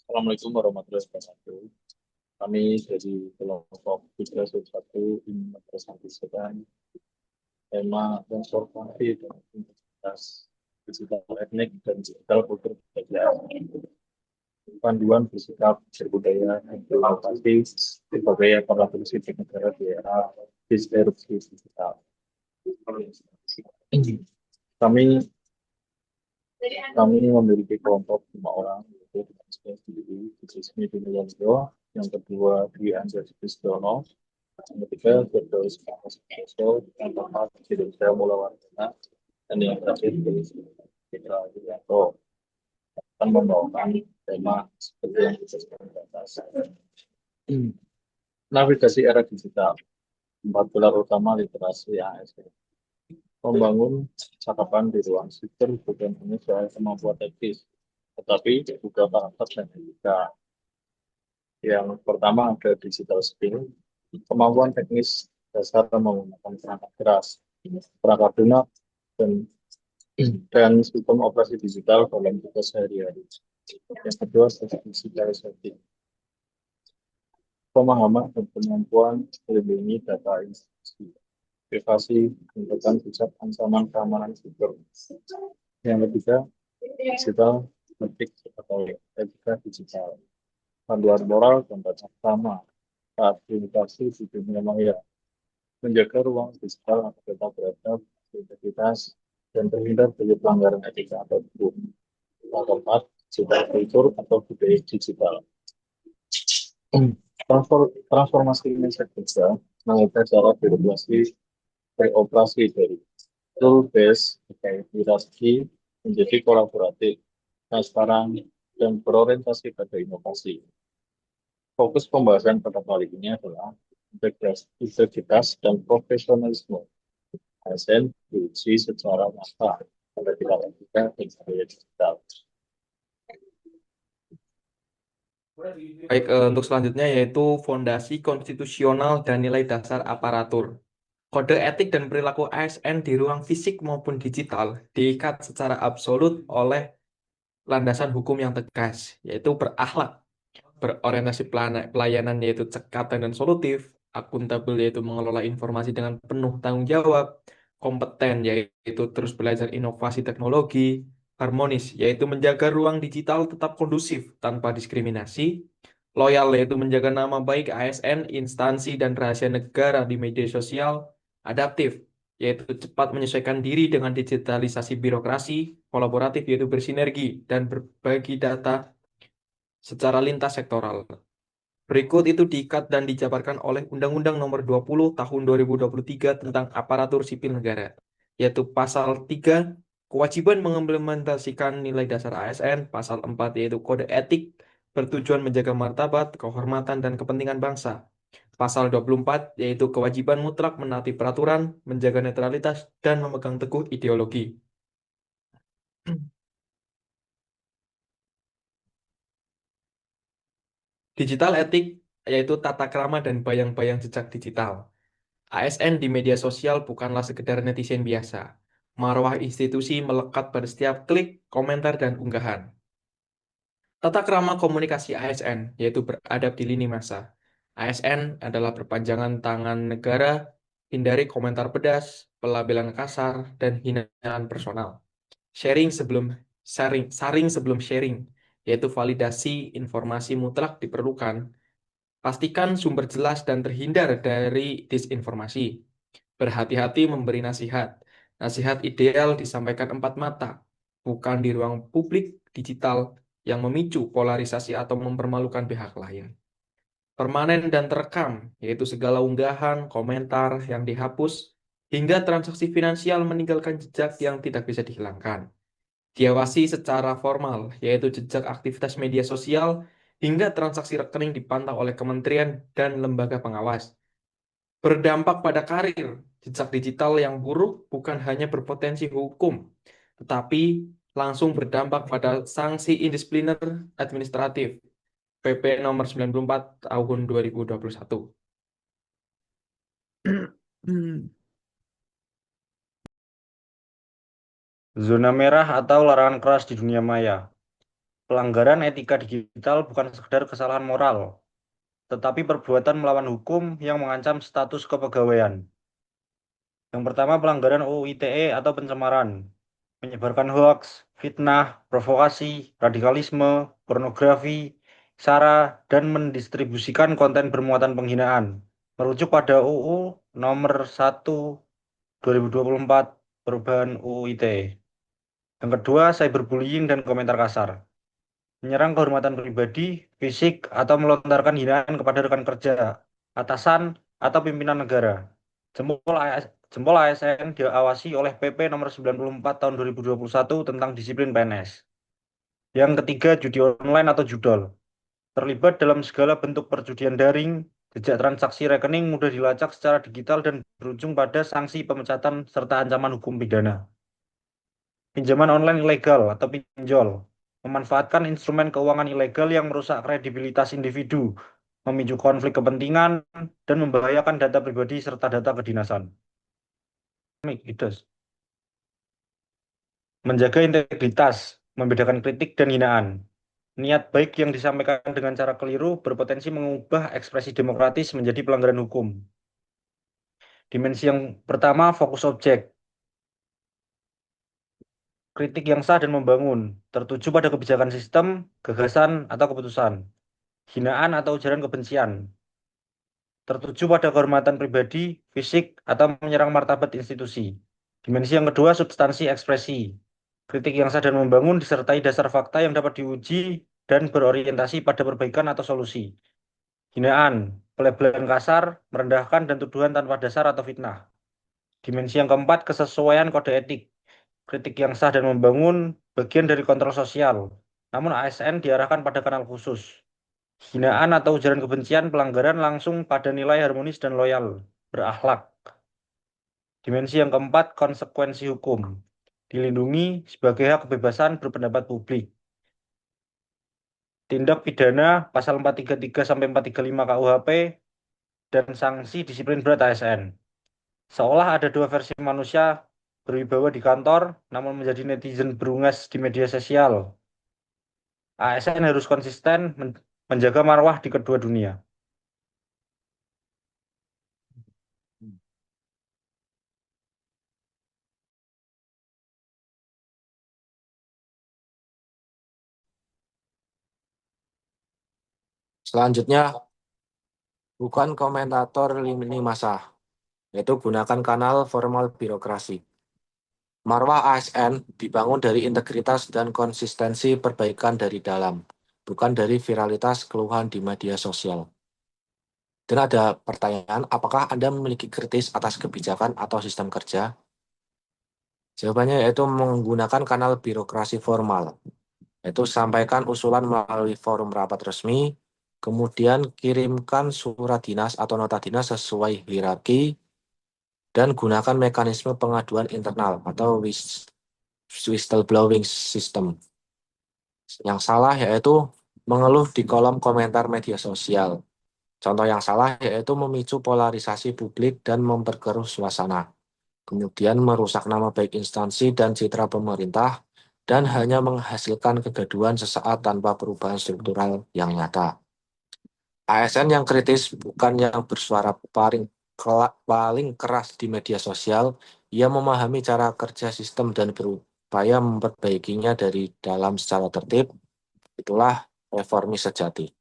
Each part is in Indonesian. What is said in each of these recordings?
Assalamualaikum warahmatullahi wabarakatuh. Kami dari kelompok 311 ingin mempresentasikan tema transformasi dan identitas digital etnik dan digital kultur budaya. Panduan bersikap berbudaya dan berinovasi sebagai kontribusi di negara di era disrupsi digital. Kami Kami memiliki kelompok 5 orang, yaitu dengan saya sendiri, Sismi Dunilongo, yang kedua Dwi Anjar Sisdono, yang ketiga Firdaus Prasetyo, yang keempat Indonesia Mulawardana, dan yang terakhir Fitra Yulianto akan membawakan tema seperti yang disebutkan di atas. Navigasi era digital, 4 pilar utama literasi ASN. Membangun cakapan di ruang siber bukan hanya soal kemampuan teknis, tetapi juga karakter dan etika. Yang pertama ada digital skill, kemampuan teknis dasar menggunakan perangkat keras, perangkat lunak, dan sistem operasi digital dalam tugas sehari-hari. Yang kedua, digitalisasi, pemahaman dan kemampuan melindungi data institusi, privasi, tindakan bijak ancaman keamanan siber. Yang ketiga, digital etik atau etika digital, panduan moral dan tata krama saat komunikasi di dunia maya, menjaga ruang digital agar tetap beradab, integritas, dan terhindar dari pelanggaran etika atau hukum. Yang keempat, digital kultur atau budaya digital. Transformasi Indonesia kerja mengubah cara beroperasi dari tool based hierarki menjadi kolaboratif, transparan, dan berorientasi pada inovasi. Fokus pembahasan pada kali ini adalah integritas dan profesionalisme ASN diuji secara nyata pada pilar etika dan budaya digital. Baik, untuk selanjutnya yaitu fondasi konstitusional dan nilai dasar aparatur. Kode etik dan perilaku ASN di ruang fisik maupun digital diikat secara absolut oleh landasan hukum yang tegas, yaitu berakhlak, berorientasi pelayanan yaitu cekatan dan solutif, akuntabel yaitu mengelola informasi dengan penuh tanggung jawab, kompeten yaitu terus belajar inovasi teknologi, harmonis yaitu menjaga ruang digital tetap kondusif tanpa diskriminasi, loyal yaitu menjaga nama baik ASN, instansi dan rahasia negara di media sosial, adaptif yaitu cepat menyesuaikan diri dengan digitalisasi birokrasi, kolaboratif yaitu bersinergi dan berbagi data secara lintas sektoral. Berikut itu diikat dan dijabarkan oleh Undang-Undang Nomor 20 Tahun 2023 tentang Aparatur Sipil Negara, yaitu Pasal 3, kewajiban mengimplementasikan nilai dasar ASN, Pasal 4 yaitu Kode Etik, bertujuan menjaga martabat, kehormatan, dan kepentingan bangsa. Pasal 24 yaitu kewajiban mutlak menaati peraturan, menjaga netralitas, dan memegang teguh ideologi. Digital etik yaitu tata krama dan bayang-bayang jejak digital. ASN di media sosial bukanlah sekedar netizen biasa. Marwah institusi melekat pada setiap klik, komentar, dan unggahan. Tata krama komunikasi ASN, yaitu beradab di lini masa. ASN adalah perpanjangan tangan negara, hindari komentar pedas, pelabelan kasar, dan hinaan personal. Saring sebelum sharing, yaitu validasi informasi mutlak diperlukan. Pastikan sumber jelas dan terhindar dari disinformasi. Berhati-hati memberi nasihat. Nasihat ideal disampaikan empat mata, bukan di ruang publik digital yang memicu polarisasi atau mempermalukan pihak lain. Permanen dan terekam, yaitu segala unggahan, komentar yang dihapus, hingga transaksi finansial meninggalkan jejak yang tidak bisa dihilangkan. Diawasi secara formal, yaitu jejak aktivitas media sosial, hingga transaksi rekening dipantau oleh kementerian dan lembaga pengawas. Berdampak pada karir, jejak digital yang buruk bukan hanya berpotensi hukum, tetapi langsung berdampak pada sanksi indisipliner administratif PP nomor 94 tahun 2021. Zona merah atau larangan keras di dunia maya. pelanggaran etika digital bukan sekedar kesalahan moral, tetapi perbuatan melawan hukum yang mengancam status kepegawaian. Yang pertama, pelanggaran UU ITE atau pencemaran, menyebarkan hoaks, fitnah, provokasi, radikalisme, pornografi, sara, dan mendistribusikan konten bermuatan penghinaan. Merujuk pada UU nomor 1 2024 perubahan UU ITE. Yang kedua, cyberbullying dan komentar kasar. Menyerang kehormatan pribadi, fisik, atau melontarkan hinaan kepada rekan kerja, atasan, atau pimpinan negara. Jempol ASN diawasi oleh PP nomor 94 tahun 2021 tentang disiplin PNS. Yang ketiga, judi online atau judol. Terlibat dalam segala bentuk perjudian daring, jejak transaksi rekening mudah dilacak secara digital dan berujung pada sanksi pemecatan serta ancaman hukum pidana. Pinjaman online ilegal atau pinjol, memanfaatkan instrumen keuangan ilegal yang merusak kredibilitas individu, memicu konflik kepentingan, dan membahayakan data pribadi serta data kedinasan. Menjaga integritas, membedakan kritik dan hinaan. Niat baik yang disampaikan dengan cara keliru berpotensi mengubah ekspresi demokratis menjadi pelanggaran hukum. Dimensi yang pertama, fokus objek. Kritik yang sah dan membangun, tertuju pada kebijakan sistem, gagasan, atau keputusan. Hinaan atau ujaran kebencian, tertuju pada kehormatan pribadi, fisik, atau menyerang martabat institusi. Dimensi yang kedua, substansi ekspresi. Kritik yang sah dan membangun disertai dasar fakta yang dapat diuji dan berorientasi pada perbaikan atau solusi. Hinaan, pelabelan kasar, merendahkan, dan tuduhan tanpa dasar atau fitnah. Dimensi yang keempat, kesesuaian kode etik. Kritik yang sah dan membangun bagian dari kontrol sosial. Namun ASN diarahkan pada kanal khusus. Hinaan atau ujaran kebencian pelanggaran langsung pada nilai harmonis dan loyal, berakhlak. Dimensi yang keempat, konsekuensi hukum. Dilindungi sebagai hak kebebasan berpendapat publik. Tindak pidana pasal 433 sampai 435 KUHP dan sanksi disiplin berat ASN. Seolah ada dua versi manusia berwibawa di kantor, namun menjadi netizen berungas di media sosial. ASN harus konsisten menjaga marwah di kedua dunia. Selanjutnya, bukan komentator lini masa, yaitu gunakan kanal formal birokrasi. Marwah ASN dibangun dari integritas dan konsistensi perbaikan dari dalam, bukan dari viralitas keluhan di media sosial. Dan ada pertanyaan, apakah Anda memiliki kritis atas kebijakan atau sistem kerja? Jawabannya yaitu menggunakan kanal birokrasi formal, yaitu sampaikan usulan melalui forum rapat resmi, kemudian kirimkan surat dinas atau nota dinas sesuai hierarki, dan gunakan mekanisme pengaduan internal atau whistleblowing system. Yang salah yaitu mengeluh di kolom komentar media sosial. Contoh yang salah yaitu memicu polarisasi publik dan memperkeruh suasana. Kemudian merusak nama baik instansi dan citra pemerintah, dan hanya menghasilkan kegaduhan sesaat tanpa perubahan struktural yang nyata. ASN yang kritis bukan yang bersuara paling keras di media sosial, ia memahami cara kerja sistem dan berupaya memperbaikinya dari dalam secara tertib. Itulah reformis sejati.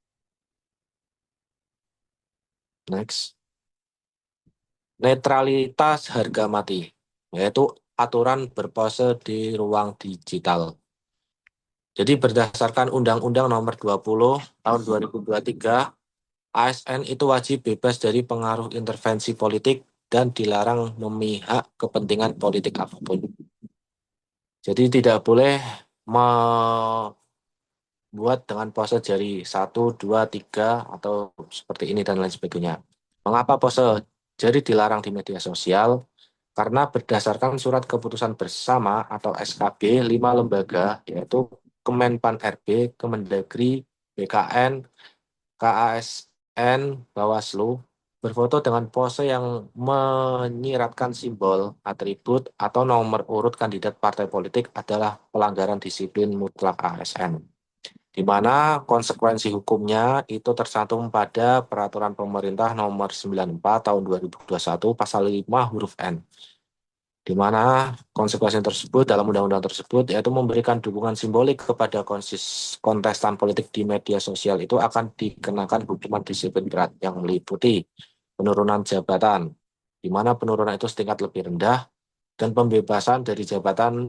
Next. Netralitas harga mati, yaitu aturan berpose di ruang digital. Jadi berdasarkan Undang-Undang Nomor 20 Tahun 2023, ASN itu wajib bebas dari pengaruh intervensi politik dan dilarang memihak kepentingan politik apapun. Jadi tidak boleh membuat dengan pose jari 1, 2, 3 atau seperti ini dan lain sebagainya. Mengapa pose jari dilarang di media sosial? Karena berdasarkan surat keputusan bersama atau SKB 5 lembaga, yaitu Kemenpan RB, Kemendagri, BKN, KASN, Bawaslu, berfoto dengan pose yang menyiratkan simbol, atribut, atau nomor urut kandidat partai politik adalah pelanggaran disiplin mutlak ASN. di mana konsekuensi hukumnya itu tercantum pada Peraturan Pemerintah Nomor 94 Tahun 2021 Pasal 5 huruf N, di mana konsekuensi tersebut dalam undang-undang tersebut yaitu memberikan dukungan simbolik kepada kontestan politik di media sosial itu akan dikenakan hukuman disiplin berat yang meliputi penurunan jabatan, di mana penurunan itu setingkat lebih rendah, dan pembebasan dari jabatan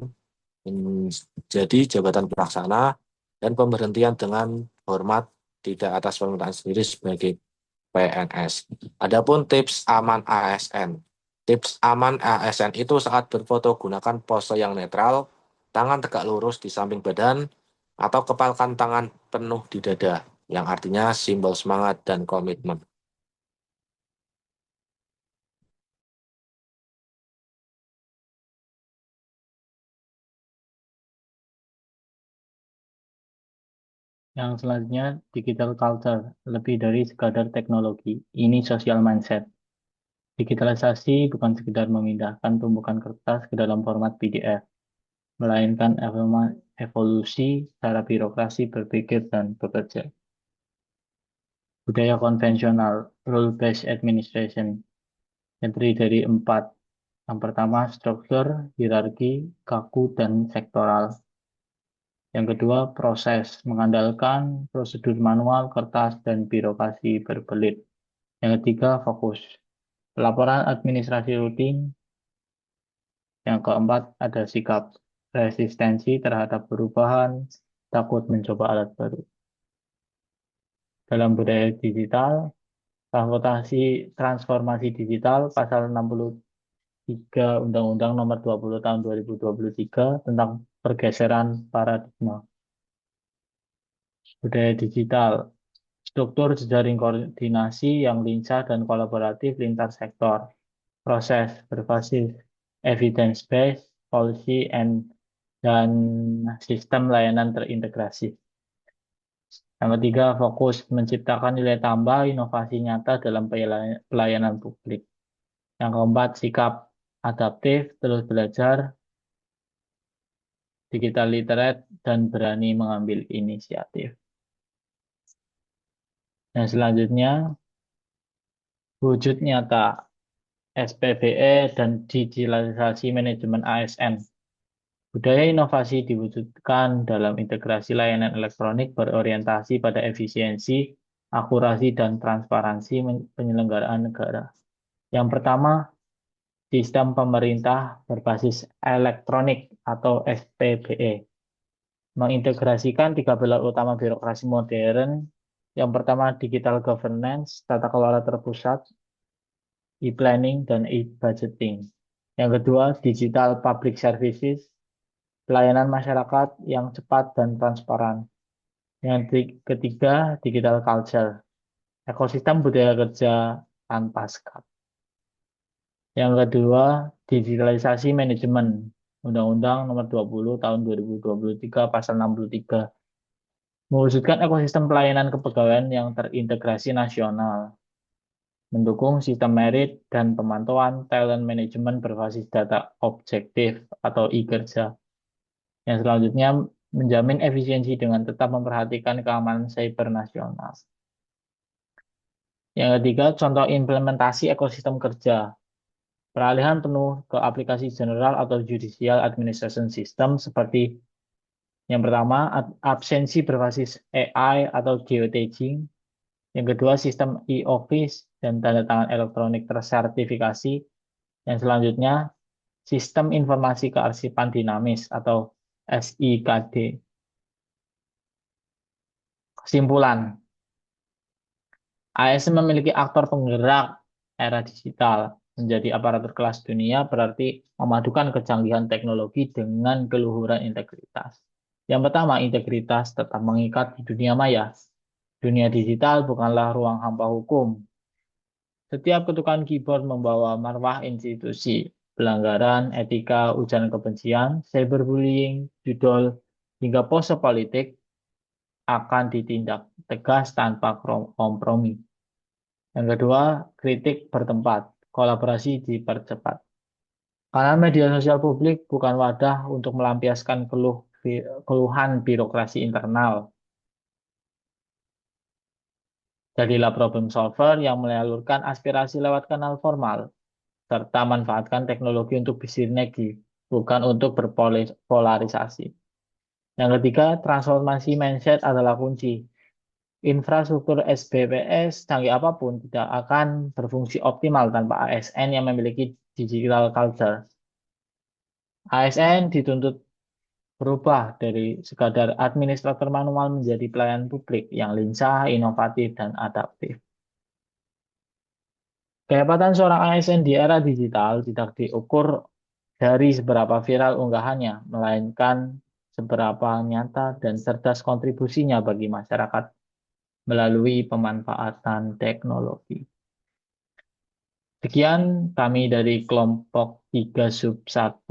menjadi jabatan pelaksana, dan pemberhentian dengan hormat tidak atas permintaan sendiri sebagai PNS. Adapun tips aman ASN. Tips aman ASN itu saat berfoto gunakan pose yang netral, tangan tegak lurus di samping badan, atau kepalkan tangan penuh di dada, yang artinya simbol semangat dan komitmen. Yang selanjutnya, digital culture, lebih dari sekadar teknologi. Ini social mindset. Digitalisasi bukan sekedar memindahkan tumpukan kertas ke dalam format PDF, melainkan evolusi cara birokrasi berpikir dan bekerja. Budaya konvensional, rule-based administration, yang terdiri dari 4. Yang pertama, struktur, hierarki, kaku, dan sektoral. Yang kedua, proses, mengandalkan prosedur manual, kertas, dan birokrasi berbelit. Yang ketiga, fokus, pelaporan administrasi rutin. Yang keempat, ada sikap, resistensi terhadap perubahan, takut mencoba alat baru. Dalam budaya digital, transformasi digital, pasal 63 Undang-Undang Nomor 20 Tahun 2023 tentang pergeseran paradigma. Budaya digital, struktur jejaring koordinasi yang lincah dan kolaboratif lintas sektor. Proses berbasis evidence-based, policy, dan sistem layanan terintegrasi. Yang ketiga, fokus menciptakan nilai tambah inovasi nyata dalam pelayanan publik. Yang keempat, sikap adaptif, terus belajar, digital literate, dan berani mengambil inisiatif. Yang selanjutnya, wujud nyata SPBE dan digitalisasi manajemen ASN. Budaya inovasi diwujudkan dalam integrasi layanan elektronik berorientasi pada efisiensi, akurasi, dan transparansi penyelenggaraan negara. Yang pertama, sistem pemerintah berbasis elektronik atau SPBE. Mengintegrasikan 3 pilar utama birokrasi modern. Yang pertama, digital governance, tata kelola terpusat, e-planning, dan e-budgeting. Yang kedua, digital public services, pelayanan masyarakat yang cepat dan transparan. Yang ketiga, digital culture, ekosistem budaya kerja tanpa sekat. Yang kedua, digitalisasi manajemen, Undang-Undang Nomor 20 Tahun 2023 Pasal 63, mewujudkan ekosistem pelayanan kepegawaian yang terintegrasi nasional, mendukung sistem merit dan pemantauan talent management berbasis data objektif atau e-kerja. Yang selanjutnya, menjamin efisiensi dengan tetap memperhatikan keamanan cyber nasional. Yang ketiga, contoh implementasi ekosistem kerja. Peralihan penuh ke aplikasi general atau judicial administration system seperti yang pertama, absensi berbasis AI atau geotagging. Yang kedua, sistem e-office dan tanda tangan elektronik tersertifikasi. Yang selanjutnya, sistem informasi kearsipan dinamis atau SIKD. Kesimpulan, ASN memiliki aktor penggerak era digital. Menjadi aparatur kelas dunia berarti memadukan kecanggihan teknologi dengan keluhuran integritas. Yang pertama, integritas tetap mengikat di dunia maya. Dunia digital bukanlah ruang hampa hukum. Setiap ketukan keyboard membawa marwah institusi. Pelanggaran etika, ujaran kebencian, cyberbullying, judul, hingga pose politik akan ditindak tegas tanpa kompromi. Yang kedua, kritik bertempat, kolaborasi dipercepat. Karena media sosial publik bukan wadah untuk melampiaskan keluhan birokrasi internal. Jadilah problem solver yang menyalurkan aspirasi lewat kanal formal, serta manfaatkan teknologi untuk bersinergi, bukan untuk berpolarisasi. Yang ketiga, transformasi mindset adalah kunci. Infrastruktur SBPS canggih apapun tidak akan berfungsi optimal tanpa ASN yang memiliki digital culture. ASN dituntut berubah dari sekadar administrator manual menjadi pelayan publik yang lincah, inovatif, dan adaptif. Kehebatan seorang ASN di era digital tidak diukur dari seberapa viral unggahannya, melainkan seberapa nyata dan cerdas kontribusinya bagi masyarakat melalui pemanfaatan teknologi. Sekian kami dari kelompok 3 sub 1.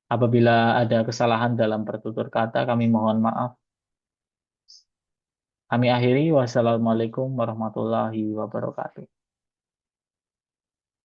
Apabila ada kesalahan dalam pertutur kata, kami mohon maaf. Kami akhiri. Wassalamualaikum warahmatullahi wabarakatuh.